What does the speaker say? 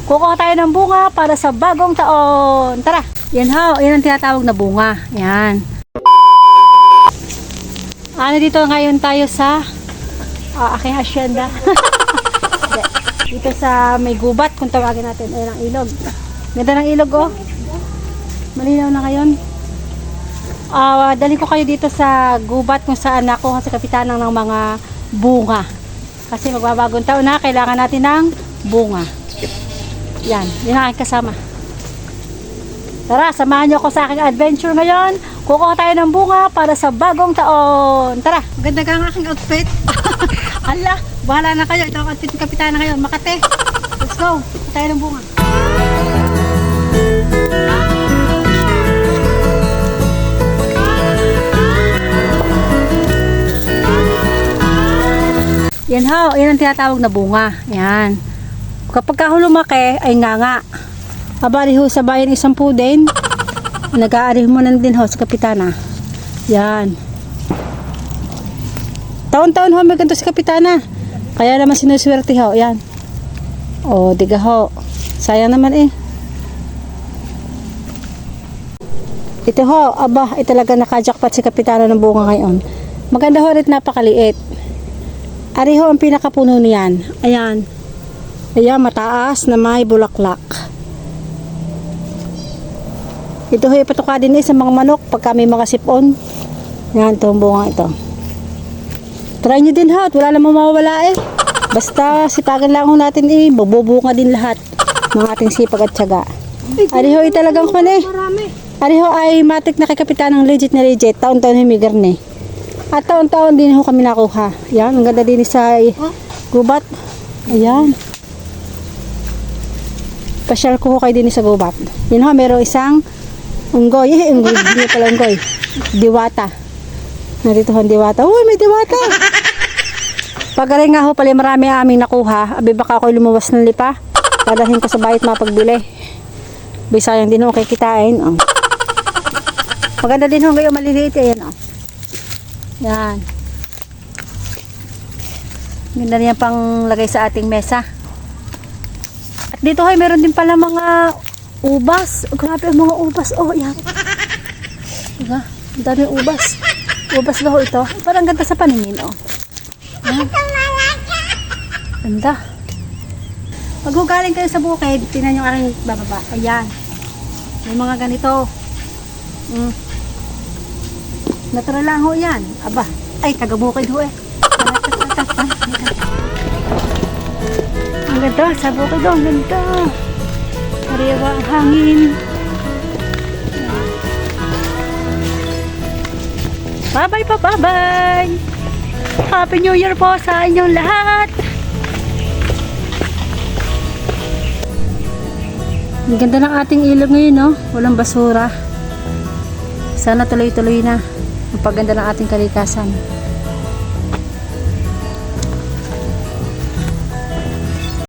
Kukuha tayo ng bunga para sa bagong taon. Tara! Yan ho, yan ang tinatawag na bunga. Yan. Dito ngayon tayo sa aking asyenda. Dito sa may gubat, kung tawagin natin. Ayan ang ilog. Ganda ng ilog, oh. Malinaw na ngayon. Dali ko kayo dito sa gubat kung saan ako sa kapitanan ng mga bunga. Kasi magbabagong taon na, kailangan natin ng bunga. Yan, yun ang aking kasama. Tara, samahan niyo ako sa aking adventure ngayon. Kukuha tayo ng bunga para sa bagong taon. Tara, ganda ka ang aking outfit. Ala, bahala na kayo. Ito ang outfit ng kapitana ngayon, Makate. Let's go, kuha tayo ng bunga. Yan ho, yan ang tinatawag na bunga. Yan. Kapag lumaki ay nganga. Abali ho sa bayan isang po din. Nag-aari mo na din ho sa kapitana. Yan. Taon-taon ho may ganito si kapitana. Kaya naman sinuswerte ho. Yan. O, diga ho. Sayang naman eh. Ito ho, aba, talaga nakajakpat si kapitana ng bunga ngayon. Maganda ho rin, napakaliit. Ari ho ang pinakapuno niyan. Ayan. Ayan, mataas na may bulaklak. Ito ho, ipatuka din sa mga manok pagka may mga sipon. Yan, itong bunga ito. Try nyo din ha, wala namang mawawala eh. Basta sipagan lang ho natin eh, bubunga din lahat ng ating sipag at tiyaga. Ari ho, talagang kwan eh. Ari ho ay matik na kay kapitan ng legit na legit. Taon-taon himigar na eh. At taon-taon din ho kami nakuha. Yan, ang ganda din sa gubat. Ayan. Pasyal ko kayo din sa gubat. Yun ho, meron isang unggoy. Unggoy, hindi pala unggoy. Diwata. Narito ho ang diwata. Uy, may diwata. Pagaling nga ho pala marami aming nakuha. Abi baka ako'y lumuwas ng lipa. Padalhin ko sa bayit mapagbili. Bisayang din ho kay kitain. Oh. Maganda din ho ngayon maliliit. Ayan oh. Yan. Ganda niyan pang lagay sa ating mesa. At dito ay meron din pala mga ubas. Grabe ang mga ubas. Oh, yan. Diba? Ang dami ubas. Ubas na ho ito. Parang ganda sa paningin, oh. Yan. Ganda. Pag galing kayo sa bukid, tingnan yung aking bababa. Ayan. May mga ganito. Natural lang ho yan. Aba. Ay, taga-bukid ho eh. Ang ganda, sa bukid ho, ang ganda. Sariwa ang hangin. Bye-bye pa, bye-bye. Happy New Year po sa inyong lahat. Ang ganda ng ating ilog ngayon, no? Walang basura. Sana tuloy-tuloy na ang pagganda ng ating kalikasan.